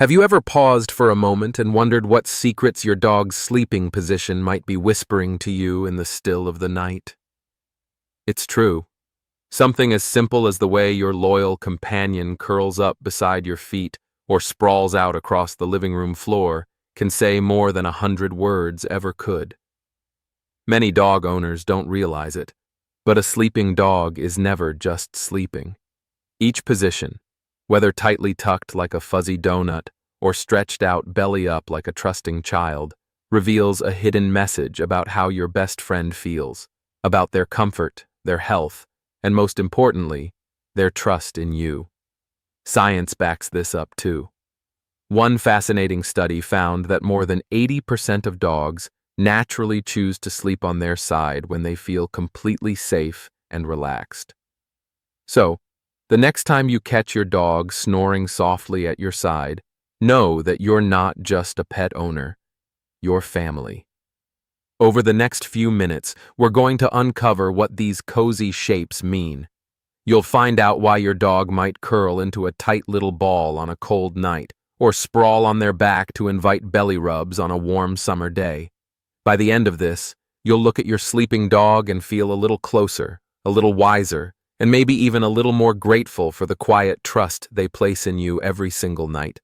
Have you ever paused for a moment and wondered what secrets your dog's sleeping position might be whispering to you in the still of the night? It's true. Something as simple as the way your loyal companion curls up beside your feet or sprawls out across the living room floor can say more than 100 words ever could. Many dog owners don't realize it, but a sleeping dog is never just sleeping. Each position, whether tightly tucked like a fuzzy donut or stretched out belly up like a trusting child, reveals a hidden message about how your best friend feels, about their comfort, their health, and most importantly, their trust in you. Science backs this up too. One fascinating study found that more than 80% of dogs naturally choose to sleep on their side when they feel completely safe and relaxed. So, the next time you catch your dog snoring softly at your side, know that you're not just a pet owner, you're family. Over the next few minutes, we're going to uncover what these cozy shapes mean. You'll find out why your dog might curl into a tight little ball on a cold night, or sprawl on their back to invite belly rubs on a warm summer day. By the end of this, you'll look at your sleeping dog and feel a little closer, a little wiser, and maybe even a little more grateful for the quiet trust they place in you every single night.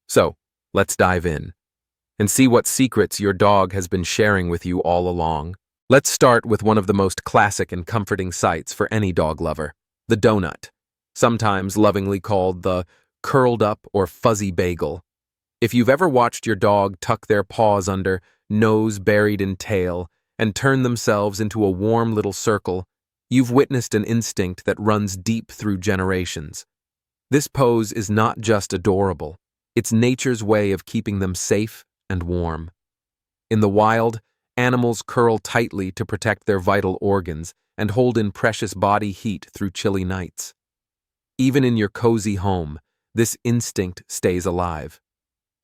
So, let's dive in and see what secrets your dog has been sharing with you all along. Let's start with one of the most classic and comforting sights for any dog lover, the donut, sometimes lovingly called the curled up or fuzzy bagel. If you've ever watched your dog tuck their paws under, nose buried in tail, and turn themselves into a warm little circle, you've witnessed an instinct that runs deep through generations. This pose is not just adorable, it's nature's way of keeping them safe and warm. In the wild, animals curl tightly to protect their vital organs and hold in precious body heat through chilly nights. Even in your cozy home, this instinct stays alive.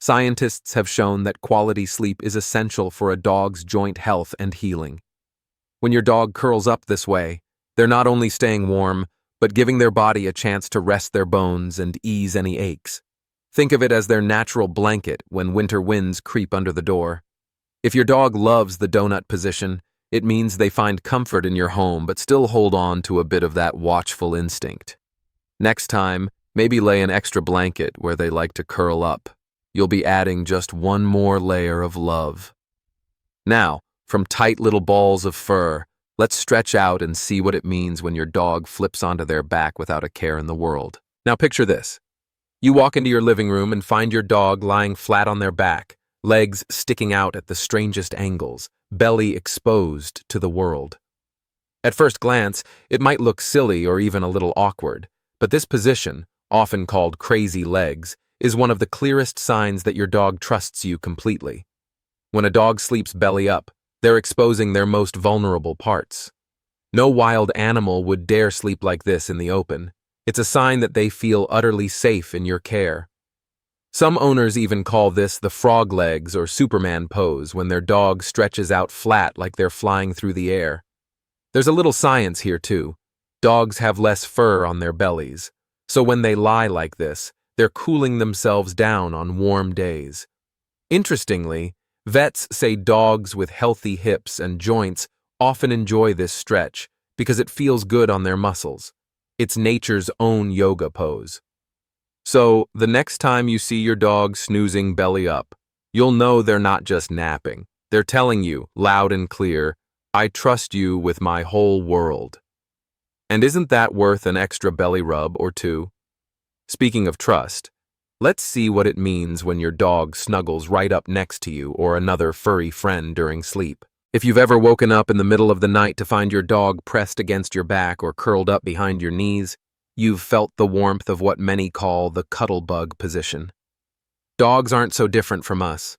Scientists have shown that quality sleep is essential for a dog's joint health and healing. When your dog curls up this way, they're not only staying warm, but giving their body a chance to rest their bones and ease any aches. Think of it as their natural blanket when winter winds creep under the door. If your dog loves the donut position, it means they find comfort in your home but still hold on to a bit of that watchful instinct. Next time, maybe lay an extra blanket where they like to curl up. You'll be adding just one more layer of love. Now, from tight little balls of fur, let's stretch out and see what it means when your dog flips onto their back without a care in the world. Now picture this. You walk into your living room and find your dog lying flat on their back, legs sticking out at the strangest angles, belly exposed to the world. At first glance, it might look silly or even a little awkward, but this position, often called crazy legs, is one of the clearest signs that your dog trusts you completely. When a dog sleeps belly up, they're exposing their most vulnerable parts. No wild animal would dare sleep like this in the open. It's a sign that they feel utterly safe in your care. Some owners even call this the frog legs or Superman pose when their dog stretches out flat like they're flying through the air. There's a little science here too. Dogs have less fur on their bellies, so when they lie like this, they're cooling themselves down on warm days. Interestingly, vets say dogs with healthy hips and joints often enjoy this stretch because it feels good on their muscles. It's nature's own yoga pose. So, the next time you see your dog snoozing belly up, you'll know they're not just napping. They're telling you, loud and clear, I trust you with my whole world. And isn't that worth an extra belly rub or two? Speaking of trust, let's see what it means when your dog snuggles right up next to you or another furry friend during sleep. If you've ever woken up in the middle of the night to find your dog pressed against your back or curled up behind your knees, you've felt the warmth of what many call the cuddle bug position. Dogs aren't so different from us.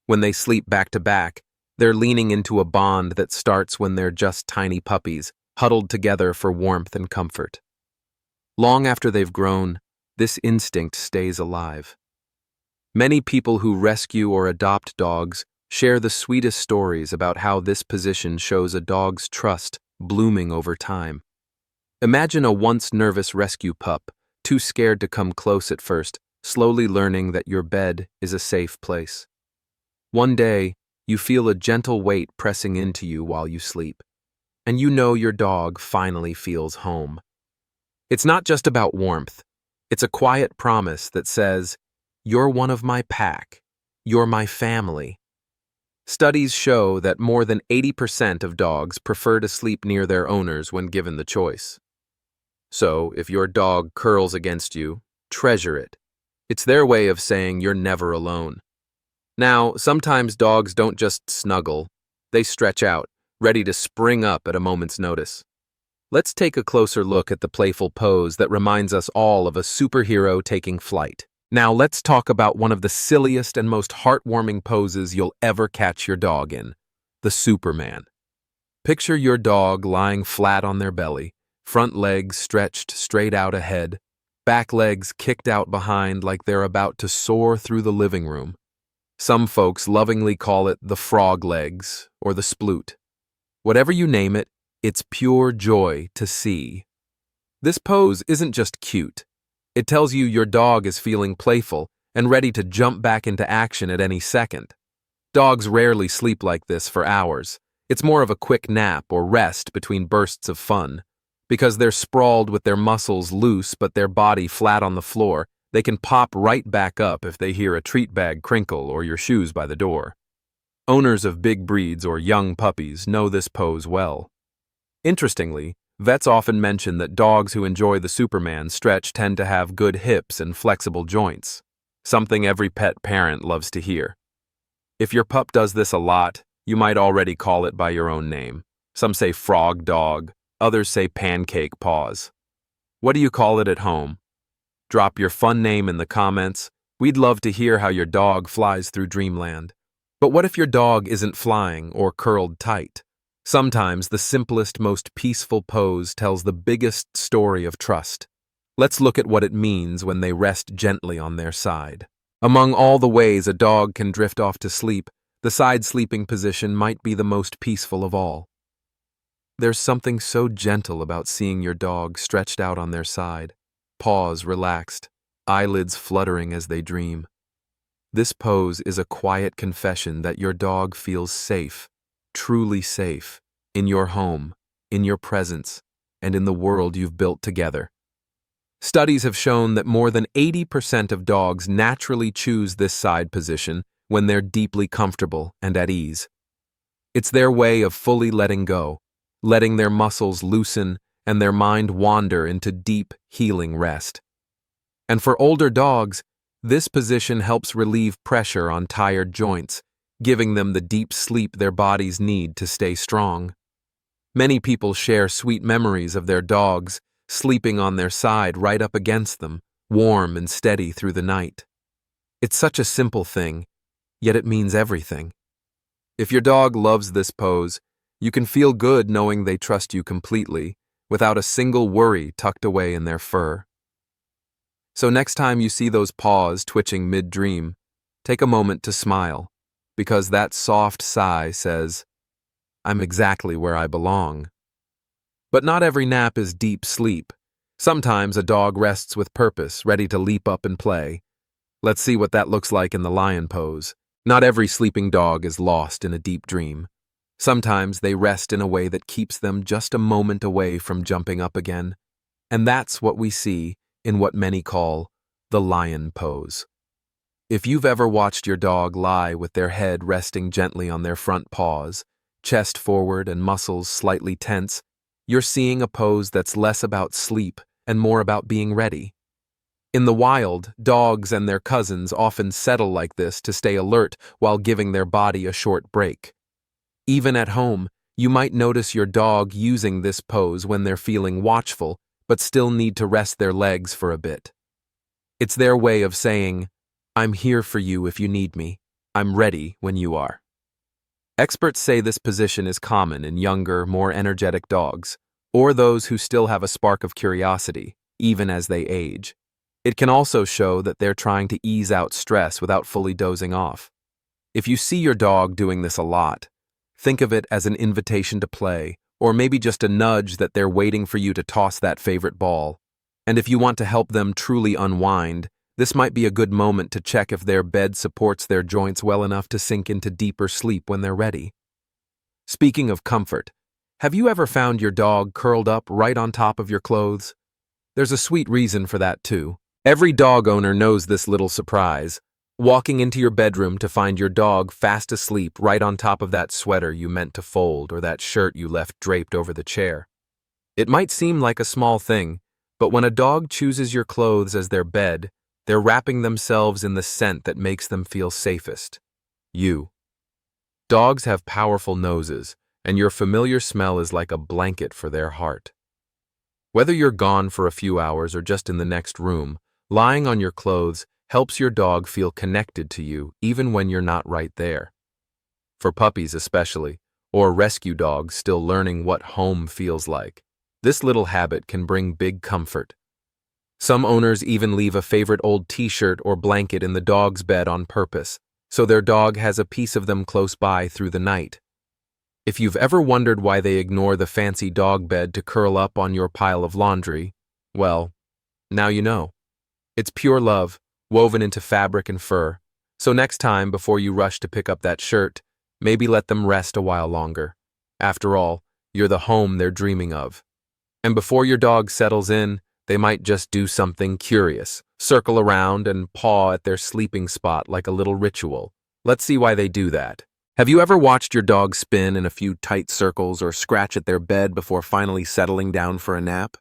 When they sleep back to back, they're leaning into a bond that starts when they're just tiny puppies, huddled together for warmth and comfort. Long after they've grown, this instinct stays alive. Many people who rescue or adopt dogs share the sweetest stories about how this position shows a dog's trust blooming over time. Imagine a once nervous rescue pup, too scared to come close at first, slowly learning that your bed is a safe place. One day, you feel a gentle weight pressing into you while you sleep, and you know your dog finally feels home. It's not just about warmth. It's a quiet promise that says, "You're one of my pack. You're my family." Studies show that more than 80% of dogs prefer to sleep near their owners when given the choice. So, if your dog curls against you, treasure it. It's their way of saying you're never alone. Now, sometimes dogs don't just snuggle, they stretch out, ready to spring up at a moment's notice. Let's take a closer look at the playful pose that reminds us all of a superhero taking flight. Now let's talk about one of the silliest and most heartwarming poses you'll ever catch your dog in, the Superman. Picture your dog lying flat on their belly, front legs stretched straight out ahead, back legs kicked out behind like they're about to soar through the living room. Some folks lovingly call it the frog legs or the sploot. Whatever you name it, it's pure joy to see. This pose isn't just cute. It tells you your dog is feeling playful and ready to jump back into action at any second. Dogs rarely sleep like this for hours. It's more of a quick nap or rest between bursts of fun. Because they're sprawled with their muscles loose but their body flat on the floor, they can pop right back up if they hear a treat bag crinkle or your shoes by the door. Owners of big breeds or young puppies know this pose well. Interestingly, vets often mention that dogs who enjoy the Superman stretch tend to have good hips and flexible joints, something every pet parent loves to hear. If your pup does this a lot, you might already call it by your own name. Some say frog dog, others say pancake paws. What do you call it at home? Drop your fun name in the comments. We'd love to hear how your dog flies through dreamland. But what if your dog isn't flying or curled tight? Sometimes the simplest, most peaceful pose tells the biggest story of trust. Let's look at what it means when they rest gently on their side. Among all the ways a dog can drift off to sleep, the side sleeping position might be the most peaceful of all. There's something so gentle about seeing your dog stretched out on their side, paws relaxed, eyelids fluttering as they dream. This pose is a quiet confession that your dog feels safe, truly safe, in your home, in your presence, and in the world you've built together. Studies have shown that more than 80% of dogs naturally choose this side position when they're deeply comfortable and at ease. It's their way of fully letting go, letting their muscles loosen and their mind wander into deep, healing rest. And for older dogs, this position helps relieve pressure on tired joints, giving them the deep sleep their bodies need to stay strong. Many people share sweet memories of their dogs sleeping on their side right up against them, warm and steady through the night. It's such a simple thing, yet it means everything. If your dog loves this pose, you can feel good knowing they trust you completely, without a single worry tucked away in their fur. So next time you see those paws twitching mid-dream, take a moment to smile, because that soft sigh says, "I'm exactly where I belong." But not every nap is deep sleep. Sometimes a dog rests with purpose, ready to leap up and play. Let's see what that looks like in the lion pose. Not every sleeping dog is lost in a deep dream. Sometimes they rest in a way that keeps them just a moment away from jumping up again. And that's what we see in what many call the lion pose. If you've ever watched your dog lie with their head resting gently on their front paws, chest forward and muscles slightly tense, you're seeing a pose that's less about sleep and more about being ready. In the wild, dogs and their cousins often settle like this to stay alert while giving their body a short break. Even at home, you might notice your dog using this pose when they're feeling watchful but still need to rest their legs for a bit. It's their way of saying, "I'm here for you if you need me. I'm ready when you are." Experts say this position is common in younger, more energetic dogs, or those who still have a spark of curiosity, even as they age. It can also show that they're trying to ease out stress without fully dozing off. If you see your dog doing this a lot, think of it as an invitation to play, or maybe just a nudge that they're waiting for you to toss that favorite ball. And if you want to help them truly unwind, This might be a good moment to check if their bed supports their joints well enough to sink into deeper sleep when they're ready. Speaking of comfort, have you ever found your dog curled up right on top of your clothes? There's a sweet reason for that too. Every dog owner knows this little surprise. Walking into your bedroom to find your dog fast asleep right on top of that sweater you meant to fold or that shirt you left draped over the chair. It might seem like a small thing, but when a dog chooses your clothes as their bed, they're wrapping themselves in the scent that makes them feel safest. You. Dogs have powerful noses, and your familiar smell is like a blanket for their heart. Whether you're gone for a few hours or just in the next room, lying on your clothes helps your dog feel connected to you even when you're not right there. For puppies especially, or rescue dogs still learning what home feels like, this little habit can bring big comfort. Some owners even leave a favorite old t-shirt or blanket in the dog's bed on purpose, so their dog has a piece of them close by through the night. If you've ever wondered why they ignore the fancy dog bed to curl up on your pile of laundry, well, now you know. It's pure love, woven into fabric and fur, so next time before you rush to pick up that shirt, maybe let them rest a while longer. After all, you're the home they're dreaming of. And before your dog settles in, they might just do something curious, circle around and paw at their sleeping spot like a little ritual. Let's see why they do that. Have you ever watched your dog spin in a few tight circles or scratch at their bed before finally settling down for a nap?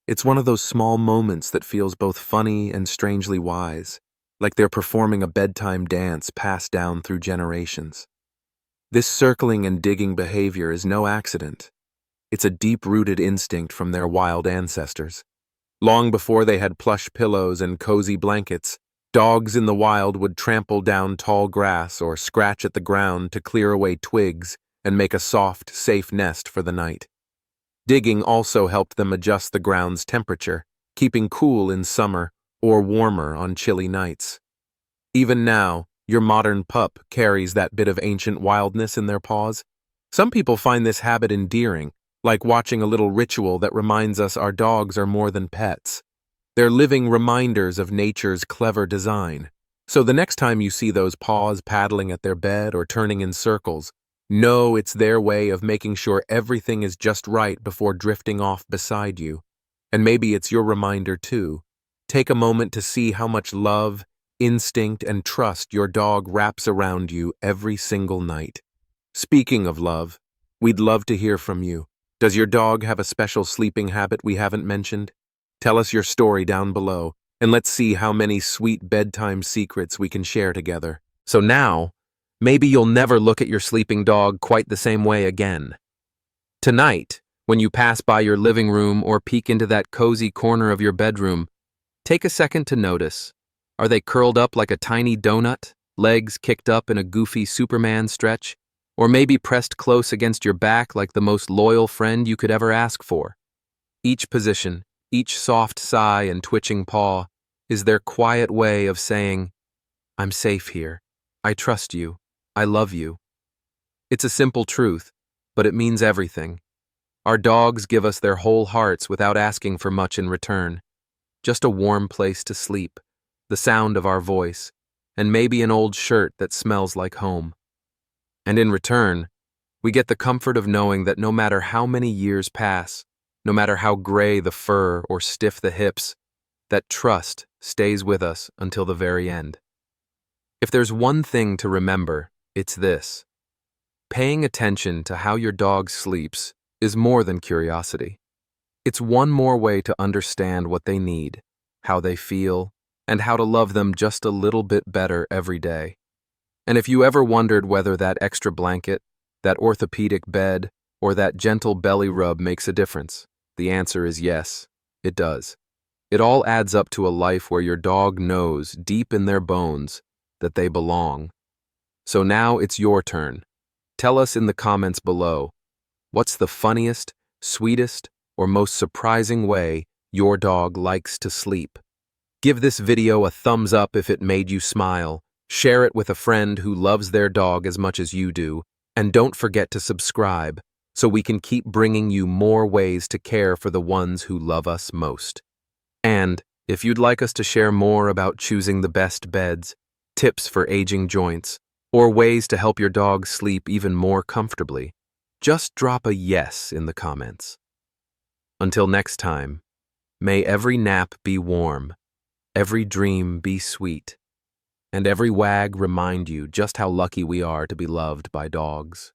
It's one of those small moments that feels both funny and strangely wise, like they're performing a bedtime dance passed down through generations. This circling and digging behavior is no accident. It's a deep-rooted instinct from their wild ancestors. Long before they had plush pillows and cozy blankets, dogs in the wild would trample down tall grass or scratch at the ground to clear away twigs and make a soft, safe nest for the night. Digging also helped them adjust the ground's temperature, keeping cool in summer or warmer on chilly nights. Even now, your modern pup carries that bit of ancient wildness in their paws. Some people find this habit endearing, like watching a little ritual that reminds us our dogs are more than pets. They're living reminders of nature's clever design. So the next time you see those paws paddling at their bed or turning in circles, know it's their way of making sure everything is just right before drifting off beside you. And maybe it's your reminder too. Take a moment to see how much love, instinct, and trust your dog wraps around you every single night. Speaking of love, we'd love to hear from you. Does your dog have a special sleeping habit we haven't mentioned? Tell us your story down below, and let's see how many sweet bedtime secrets we can share together. So now, maybe you'll never look at your sleeping dog quite the same way again. Tonight, when you pass by your living room or peek into that cozy corner of your bedroom, take a second to notice. Are they curled up like a tiny donut, legs kicked up in a goofy Superman stretch? Or maybe pressed close against your back like the most loyal friend you could ever ask for? Each position, each soft sigh and twitching paw, is their quiet way of saying, "I'm safe here. I trust you. I love you." It's a simple truth, but it means everything. Our dogs give us their whole hearts without asking for much in return. Just a warm place to sleep, the sound of our voice, and maybe an old shirt that smells like home. And in return, we get the comfort of knowing that no matter how many years pass, no matter how gray the fur or stiff the hips, that trust stays with us until the very end. If there's one thing to remember, it's this. Paying attention to how your dog sleeps is more than curiosity. It's one more way to understand what they need, how they feel, and how to love them just a little bit better every day. And if you ever wondered whether that extra blanket, that orthopedic bed, or that gentle belly rub makes a difference, the answer is yes, it does. It all adds up to a life where your dog knows deep in their bones that they belong. So now it's your turn. Tell us in the comments below, what's the funniest, sweetest, or most surprising way your dog likes to sleep? Give this video a thumbs up if it made you smile. Share it with a friend who loves their dog as much as you do, and don't forget to subscribe so we can keep bringing you more ways to care for the ones who love us most. And If you'd like us to share more about choosing the best beds, tips for aging joints, or ways to help your dog sleep even more comfortably, just drop a yes in the comments. Until next time, may every nap be warm, every dream be sweet, and every wag remind you just how lucky we are to be loved by dogs.